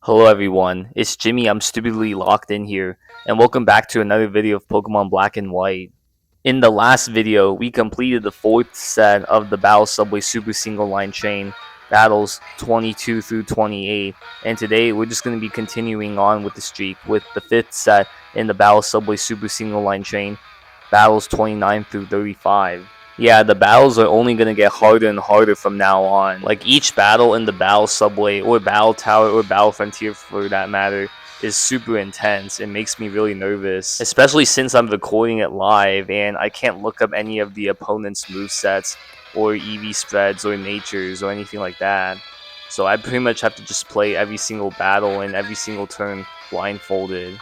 Hello everyone, it's Jimmy. I'm stupidly locked in here, and welcome back to another video of Pokemon Black and White. In the last video, we completed the 4th set of the Battle Subway Super Single Line Chain, battles 22 through 28, and today we're just going to be continuing on with the streak with the 5th set in the Battle Subway Super Single Line Chain, battles 29 through 35. Yeah, the battles are only going to get harder and harder from now on. Like, each battle in the Battle Subway, or Battle Tower, or Battle Frontier for that matter, is super intense. It makes me really nervous, especially since I'm recording it live and I can't look up any of the opponent's movesets, or EV spreads, or natures, or anything like that. So I pretty much have to just play every single battle and every single turn blindfolded,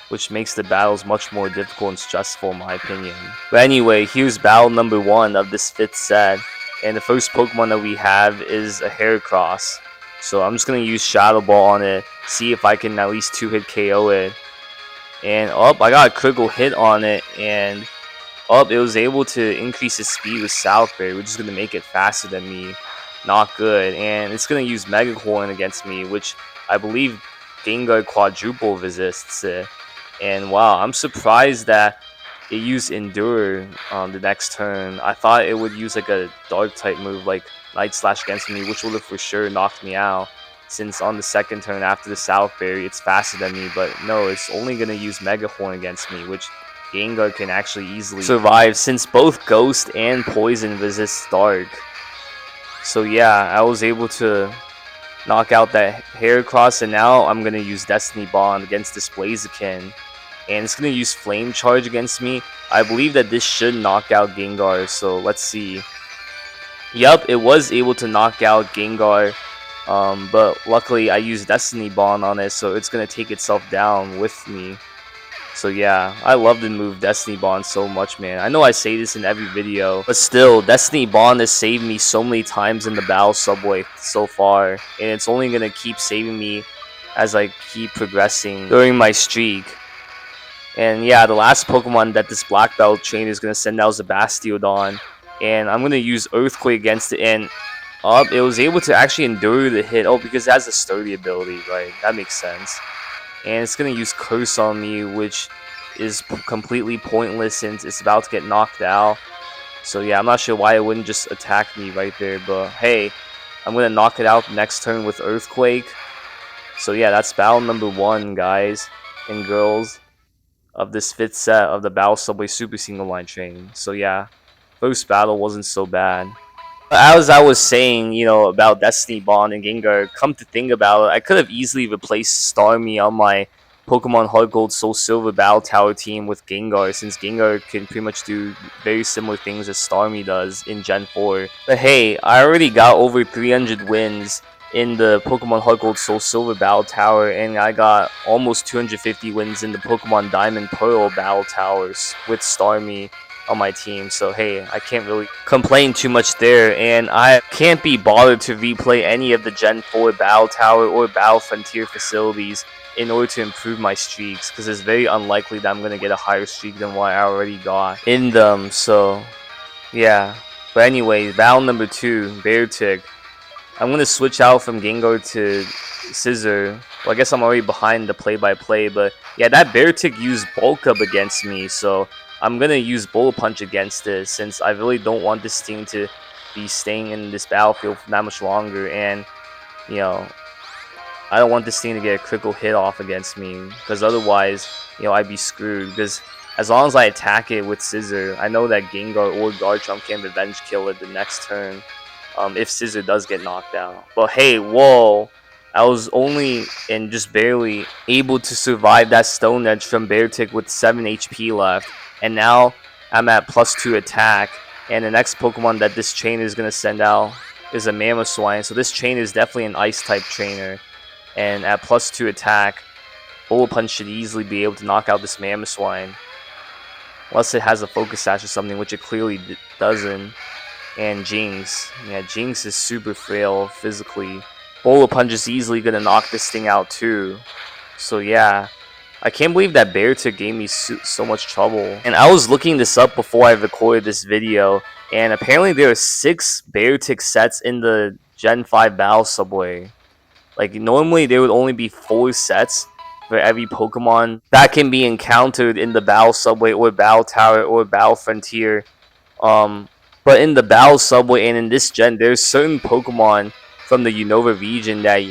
which makes the battles much more difficult and stressful in my opinion. But anyway, here's battle number 1 of this 5th set, and the first Pokemon that we have is a Heracross. So I'm just going to use Shadow Ball on it, see if I can at least 2-hit KO it. And I got a critical hit on it, and it was able to increase its speed with South Berry, which is going to make it faster than me. Not good. And it's going to use Mega Coin against me, which I believe Gengar quadruple resists it. And wow, I'm surprised that it used Endure on the next turn. I thought it would use like a Dark type move like Night Slash against me, which would have for sure knocked me out, since on the second turn after the South Berry it's faster than me. But no, it's only going to use Mega Horn against me, which Gengar can actually easily survive since both Ghost and Poison resist Dark. So yeah, I was able to knock out that Heracross, and now I'm going to use Destiny Bond against this Blaziken. And it's going to use Flame Charge against me. I believe that this should knock out Gengar, so let's see. Yup, it was able to knock out Gengar, but luckily I used Destiny Bond on it, so it's going to take itself down with me. So yeah, I love the move Destiny Bond so much, man. I know I say this in every video, but still, Destiny Bond has saved me so many times in the Battle Subway so far, and it's only going to keep saving me as I keep progressing during my streak. And yeah, the last Pokemon that this Black Belt trainer is going to send out is a Bastiodon, and I'm going to use Earthquake against it, and it was able to actually endure the hit. Because it has a Sturdy ability, right? That makes sense. And it's going to use Curse on me, which is completely pointless since it's about to get knocked out. So yeah, I'm not sure why it wouldn't just attack me right there. But hey, I'm going to knock it out next turn with Earthquake. So yeah, that's battle number 1, guys and girls, of this 5th set of the Battle Subway Super Single Line Chain. So yeah, first battle wasn't so bad. As I was saying, about Destiny Bond and Gengar, come to think about it, I could have easily replaced Starmie on my Pokemon Heart Gold Soul Silver Battle Tower team with Gengar, since Gengar can pretty much do very similar things as Starmie does in Gen 4. But hey, I already got over 300 wins in the Pokemon Heart Gold Soul Silver Battle Tower, and I got almost 250 wins in the Pokemon Diamond Pearl Battle Towers with Starmie on my team. So hey, I can't really complain too much there, and I can't be bothered to replay any of the Gen 4 Battle Tower or Battle Frontier facilities in order to improve my streaks, because it's very unlikely that I'm going to get a higher streak than what I already got in them. So yeah, but anyway, battle number 2, Beartic. I'm going to switch out from Gengar to Scissor. Well, I guess I'm already behind the play-by-play, but yeah, that Beartic used Bulk Up against me, so I'm going to use Bullet Punch against it, since I really don't want this thing to be staying in this battlefield for that much longer, and, I don't want this thing to get a critical hit off against me, because otherwise, I'd be screwed, because as long as I attack it with Scissor, I know that Gengar or Garchomp can revenge kill it the next turn, if Scissor does get knocked out. But hey, whoa, I was only and just barely able to survive that Stone Edge from Beartic with 7 HP left, and now I'm at +2 attack, and the next Pokemon that this trainer is going to send out is a Mamoswine, so this trainer is definitely an Ice type trainer, and at +2 attack, Bullet Punch should easily be able to knock out this Mamoswine, unless it has a Focus Sash or something, which it clearly doesn't. And Jinx. Yeah, Jinx is super frail physically. Bullet Punch is easily going to knock this thing out too. So yeah, I can't believe that Beartic gave me so much trouble. And I was looking this up before I recorded this video, and apparently there are 6 Beartic sets in the Gen 5 Battle Subway. Like normally there would only be 4 sets for every Pokemon that can be encountered in the Battle Subway or Battle Tower or Battle Frontier. Um, but in the Battle Subway and in this gen, there's certain Pokemon from the Unova region that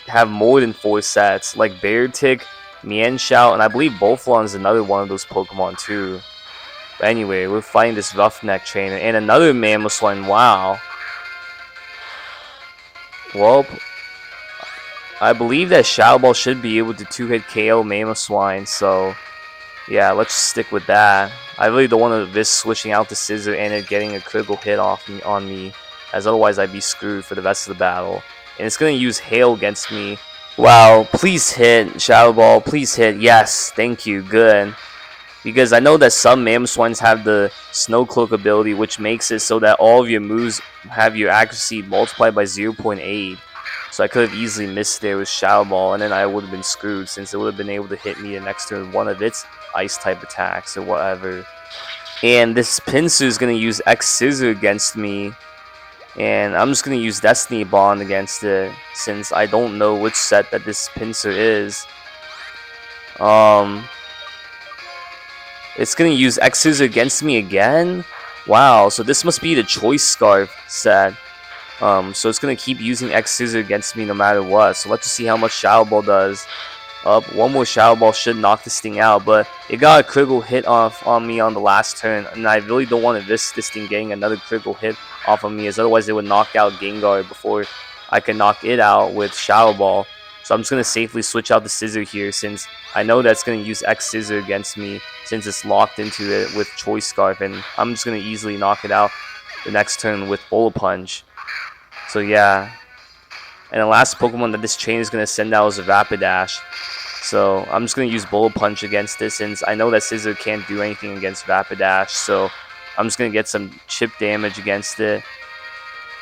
have more than 4 sets, like Beartic, Mienshao, and I believe Bolflon is another one of those Pokemon too. But anyway, we're fighting this Roughneck trainer and another Mamoswine. Wow. Well, I believe that Shadow Ball should be able to 2-hit KO Mamoswine, so yeah, let's stick with that. I really don't want to risk switching out the Scissor and it getting a critical hit on me, as otherwise I'd be screwed for the rest of the battle. And it's going to use Hail against me. Wow, please hit, Shadow Ball, please hit. Yes, thank you, good. Because I know that some Mamoswines have the Snow Cloak ability, which makes it so that all of your moves have your accuracy multiplied by 0.8. So I could have easily missed there with Shadow Ball, and then I would have been screwed since it would have been able to hit me the next turn with one of its Ice type attacks or whatever. And this Pinsir is going to use X Scissor against me, and I'm just going to use Destiny Bond against it since I don't know which set that this Pinsir is. It's going to use X Scissor against me again? Wow, so this must be the Choice Scarf set. So it's going to keep using X Scissor against me no matter what. So let's just see how much Shadow Ball does. One more Shadow Ball should knock this thing out, but it got a critical hit off on me on the last turn, and I really don't want to risk this thing getting another critical hit off of me, as otherwise it would knock out Gengar before I can knock it out with Shadow Ball. So I'm just going to safely switch out the Scissor here, since I know that's going to use X Scissor against me, since it's locked into it with Choice Scarf, and I'm just going to easily knock it out the next turn with Bullet Punch. So yeah, and the last Pokemon that this chain is going to send out is a Rapidash. So I'm just going to use Bullet Punch against this, since I know that Scissor can't do anything against Rapidash. So I'm just going to get some chip damage against it.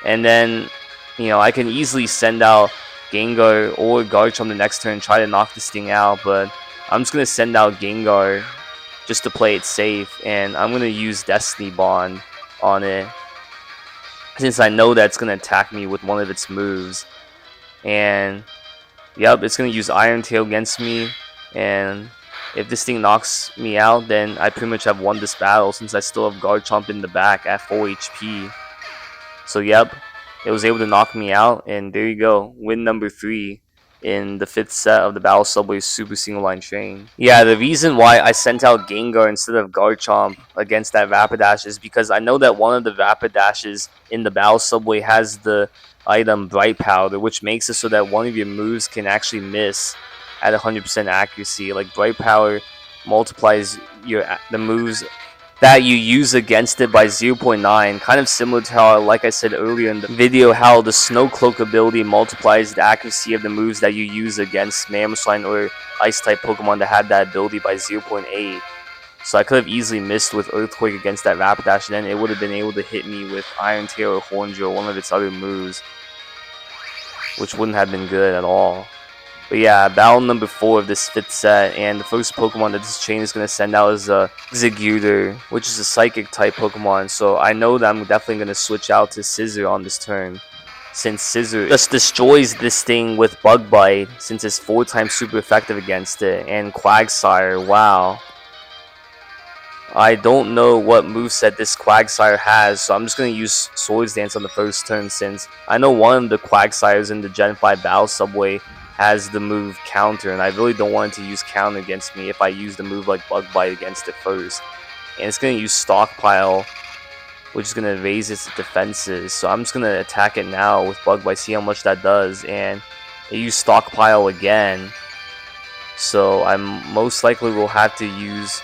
And then, you know, I can easily send out Gengar or Garchomp the next turn and try to knock this thing out. But I'm just going to send out Gengar just to play it safe. And I'm going to use Destiny Bond on it, since I know that's going to attack me with one of its moves. And yep, it's going to use Iron Tail against me. And if this thing knocks me out, then I pretty much have won this battle, since I still have Garchomp in the back at full HP. So yep, it was able to knock me out. And there you go, win number 3 in the 5th set of the Battle Subway Super Single Line Train. Yeah, the reason why I sent out Gengar instead of Garchomp against that Rapidash is because I know that one of the Rapidashes in the Battle Subway has the item Bright Powder, which makes it so that one of your moves can actually miss at 100% accuracy. Like Bright Powder multiplies the moves that you use against it by 0.9, kind of similar to how, like I said earlier in the video, how the Snow Cloak ability multiplies the accuracy of the moves that you use against Mamoswine or Ice-type Pokemon that had that ability by 0.8. So I could have easily missed with Earthquake against that Rapidash, and then it would have been able to hit me with Iron Tail or Horn Drill, one of its other moves, which wouldn't have been good at all. But yeah, battle number 4 of this 5th set, and the first Pokemon that this chain is going to send out is Zigeuter, which is a Psychic type Pokemon. So I know that I'm definitely going to switch out to Scissor on this turn, since Scissor just destroys this thing with Bug Bite, since it's 4 times super effective against it. And Quagsire, wow. I don't know what moveset this Quagsire has, so I'm just going to use Swords Dance on the first turn, since I know one of the Quagsires in the Gen 5 Battle Subway has the move Counter, and I really don't want it to use Counter against me if I use the move like Bug Bite against it first. And it's going to use Stockpile, which is going to raise its defenses, so I'm just going to attack it now with Bug Bite, see how much that does. And it used Stockpile again, so I most likely will have to use...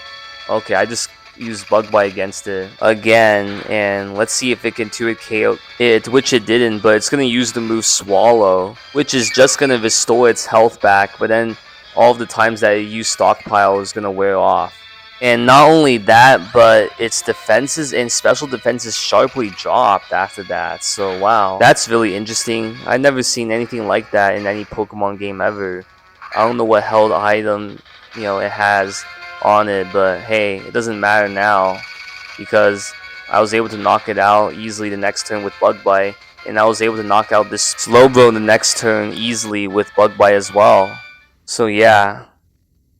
Okay, I just used Bug Bite against it again, and let's see if it can 2-hit KO it, which it didn't, but it's going to use the move Swallow, which is just going to restore its health back, but then all of the times that it used Stockpile is going to wear off. And not only that, but its defenses and special defenses sharply dropped after that, so wow. That's really interesting. I've never seen anything like that in any Pokemon game ever. I don't know what held item, you know, it has on it, but hey, it doesn't matter now, because I was able to knock it out easily the next turn with Bug Bite, and I was able to knock out this Slowbro in the next turn easily with Bug Bite as well. So yeah,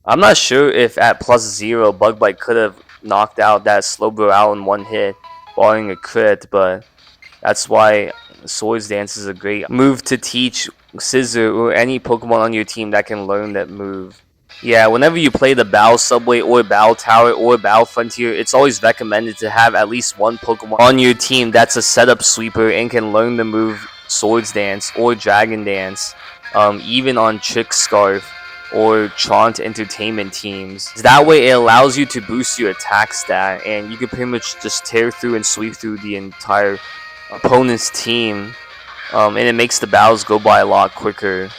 I'm not sure if at +0 Bug Bite could have knocked out that Slowbro out in one hit, barring a crit, but that's why Swords Dance is a great move to teach Scizor or any Pokemon on your team that can learn that move. Yeah, whenever you play the Battle Subway or Battle Tower or Battle Frontier, it's always recommended to have at least one Pokemon on your team that's a setup sweeper and can learn the move Swords Dance or Dragon Dance, even on Trick Scarf or Chaunt Entertainment teams. That way it allows you to boost your attack stat, and you can pretty much just tear through and sweep through the entire opponent's team, and it makes the battles go by a lot quicker.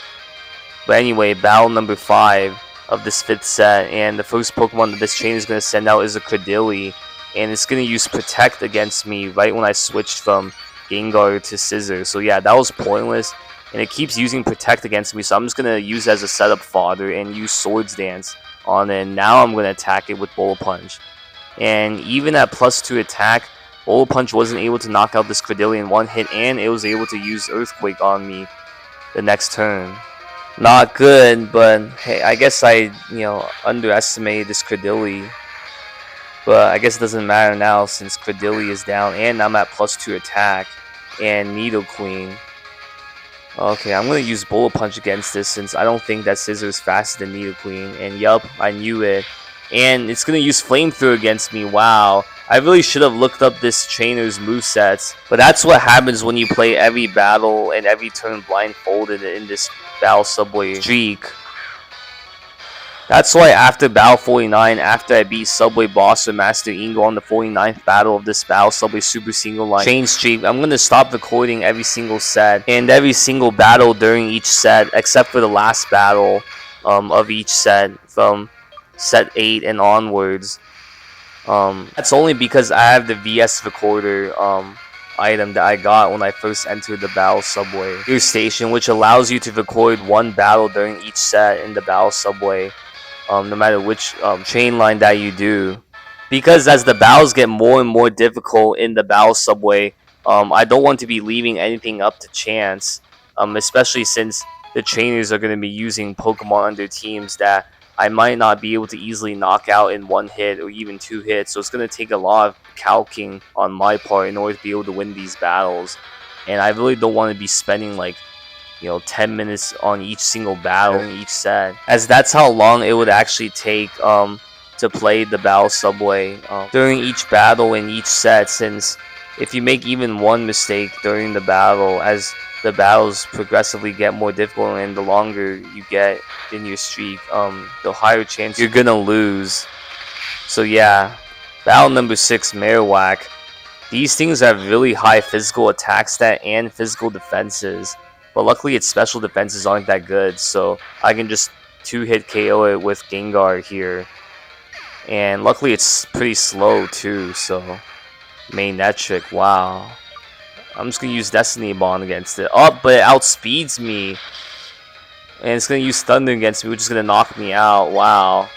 But anyway, battle number 5 of this 5th set, and the first Pokemon that this trainer is going to send out is a Cradily, and it's going to use Protect against me right when I switched from Gengar to Scizor. So yeah, that was pointless, and it keeps using Protect against me, so I'm just going to use it as a setup fodder and use Swords Dance on it. And now I'm going to attack it with Bullet Punch. And even at +2 attack, Bullet Punch wasn't able to knock out this Cradily in one hit, and it was able to use Earthquake on me the next turn. Not good, but hey, I guess I, underestimated this Cradily. But I guess it doesn't matter now since Cradily is down, and I'm at +2 attack and Nidoqueen. Okay, I'm going to use Bullet Punch against this since I don't think that Scizor is faster than Nidoqueen. And yup, I knew it. And it's going to use Flamethrower against me. Wow. I really should have looked up this trainer's movesets. But that's what happens when you play every battle and every turn blindfolded in this Battle Subway streak. That's why after Battle 49, after I beat Subway Boss or Master Ingo on the 49th battle of this Battle Subway Super Single Line chain streak, I'm going to stop recording every single set and every single battle during each set, except for the last battle of each set from set 8 and onwards. That's only because I have the VS recorder item that I got when I first entered the Battle Subway station, which allows you to record one battle during each set in the Battle Subway, no matter which chain line that you do. Because as the battles get more and more difficult in the Battle Subway, I don't want to be leaving anything up to chance, especially since the trainers are going to be using Pokemon on their teams that I might not be able to easily knock out in one hit or even 2 hits. So it's going to take a lot of calcing on my part in order to be able to win these battles. And I really don't want to be spending like 10 minutes on each single battle in each set, as that's how long it would actually take to play the Battle Subway during each battle in each set, since if you make even one mistake during the battle, as the battles progressively get more difficult and the longer you get in your streak, the higher chance you're gonna lose. So yeah, battle number 6, Marowak. These things have really high physical attack stat and physical defenses, but luckily its special defenses aren't that good, so I can just 2-hit KO it with Gengar here. And luckily it's pretty slow too, so Magnetric, wow. I'm just going to use Destiny Bond against it. Oh, but it outspeeds me. And it's going to use Thunder against me, which is going to knock me out. Wow.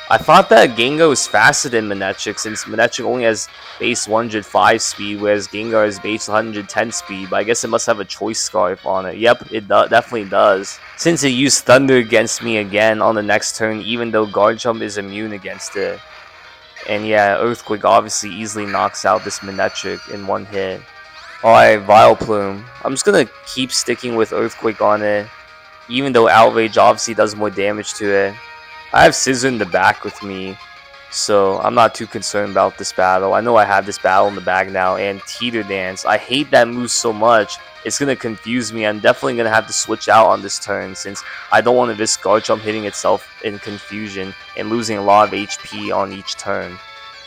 I thought that Gengar was faster than Manectric, since Manectric only has base 105 speed, whereas Gengar is base 110 speed. But I guess it must have a Choice Scarf on it. Yep, it definitely does. Since it used Thunder against me again on the next turn, even though Guard Jump is immune against it. And yeah, Earthquake obviously easily knocks out this Manectric in one hit. Alright, Vileplume. I'm just gonna keep sticking with Earthquake on it, even though Outrage obviously does more damage to it. I have Scizor in the back with me, so I'm not too concerned about this battle. I know I have this battle in the bag now, and Teeter Dance. I hate that move so much. It's gonna confuse me. I'm definitely gonna have to switch out on this turn, since I don't want to risk Guard Jump hitting itself in confusion and losing a lot of HP on each turn.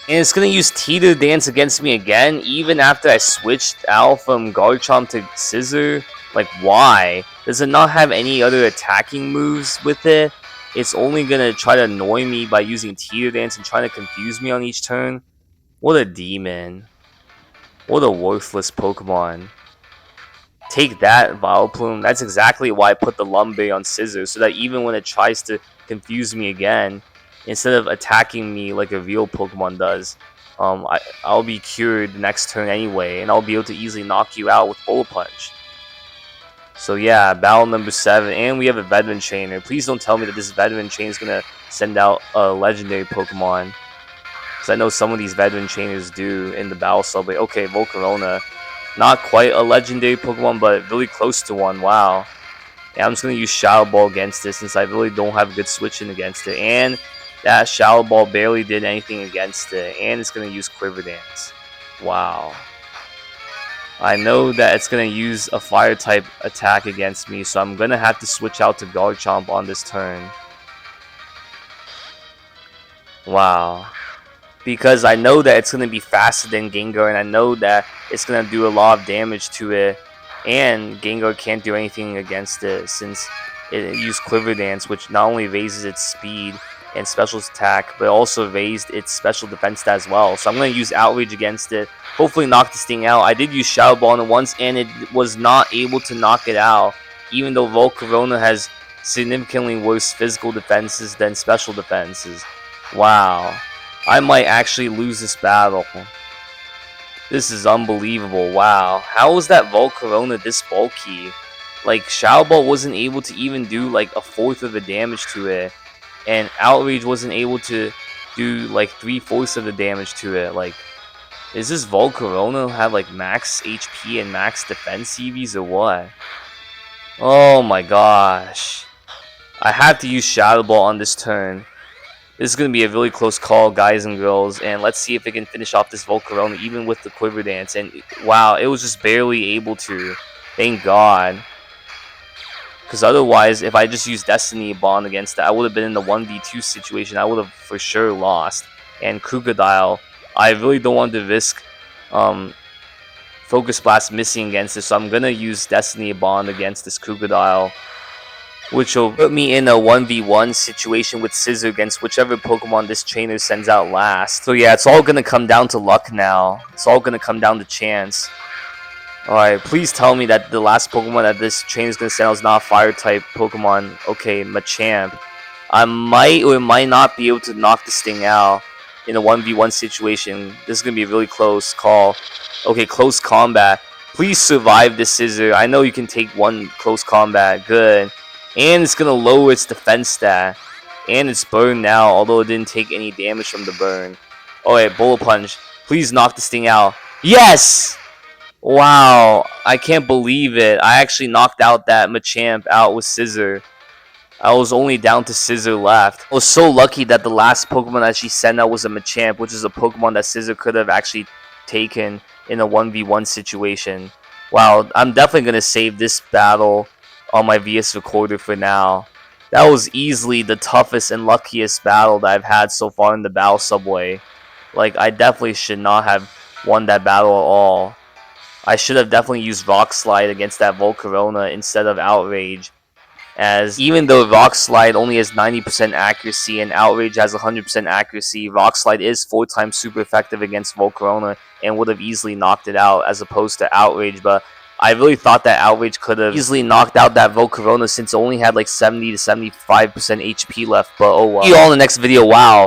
And it's going to use Teeter Dance against me again, even after I switched out from Garchomp to Scizor. Like, why? Does it not have any other attacking moves with it? It's only going to try to annoy me by using Teeter Dance and trying to confuse me on each turn? What a demon. What a worthless Pokemon. Take that, Vileplume. That's exactly why I put the Lumberry on Scizor, so that even when it tries to confuse me again, instead of attacking me like a real Pokemon does, I'll be cured the next turn anyway, and I'll be able to easily knock you out with Bullet Punch. So yeah, battle number 7, and we have a veteran trainer. Please don't tell me that this veteran trainer is gonna send out a legendary Pokemon, because I know some of these veteran trainers do in the battle subway. Okay, Volcarona, not quite a legendary Pokemon, but really close to one. Wow. And I'm just gonna use Shadow Ball against this since I really don't have a good switch in against it, and that Shadow Ball barely did anything against it, and it's gonna use Quiver Dance. Wow. I know that it's going to use a fire type attack against me, so I'm going to have to switch out to Garchomp on this turn. Wow. Because I know that it's going to be faster than Gengar, and I know that it's going to do a lot of damage to it, and Gengar can't do anything against it since it used Quiver Dance, which not only raises its speed and special attack, but also raised its special defense stat as well. So I'm going to use Outrage against it, hopefully knock this thing out. I did use Shadow Ball on it once, and it was not able to knock it out, even though Volcarona has significantly worse physical defenses than special defenses. Wow. I might actually lose this battle. This is unbelievable. Wow. How was that Volcarona this bulky? Like, Shadow Ball wasn't able to even do like a fourth of the damage to it, and Outrage wasn't able to do like 3/4 of the damage to it. Like, is this Volcarona have like max HP and max defense EVs or what? Oh my gosh. I have to use Shadow Ball on this turn. This is going to be a really close call, guys and girls, and let's see if it can finish off this Volcarona even with the Quiver Dance. And wow, it was just barely able to. Thank God. Because otherwise, if I just used Destiny Bond against that, I would have been in the 1v2 situation. I would have for sure lost. And Crocodile, I really don't want to risk Focus Blast missing against this, so I'm going to use Destiny Bond against this Crocodile, which will put me in a 1v1 situation with Scissor against whichever Pokemon this trainer sends out last. So yeah, it's all going to come down to luck now. It's all going to come down to chance. Alright, please tell me that the last Pokemon that this trainer is going to send out is not a Fire-type Pokemon. Okay, Machamp. I might or might not be able to knock this thing out in a 1v1 situation. This is going to be a really close call. Okay, close combat. Please survive this Scissor. I know you can take one close combat. Good. And it's going to lower its defense stat. And it's burned now, although it didn't take any damage from the burn. Alright, Bullet Punch. Please knock this thing out. Yes! Wow, I can't believe it. I actually knocked out that Machamp out with Scissor. I was only down to Scissor left. I was so lucky that the last Pokemon that she sent out was a Machamp, which is a Pokemon that Scissor could have actually taken in a 1v1 situation. Wow, I'm definitely going to save this battle on my VS recorder for now. That was easily the toughest and luckiest battle that I've had so far in the Battle Subway. Like, I definitely should not have won that battle at all. I should have definitely used Rock Slide against that Volcarona instead of Outrage, as even though Rock Slide only has 90% accuracy and Outrage has 100% accuracy, Rock Slide is 4 times super effective against Volcarona and would have easily knocked it out as opposed to Outrage. But I really thought that Outrage could have easily knocked out that Volcarona since it only had like 70 to 75% HP left, but oh well. See you all in the next video. Wow,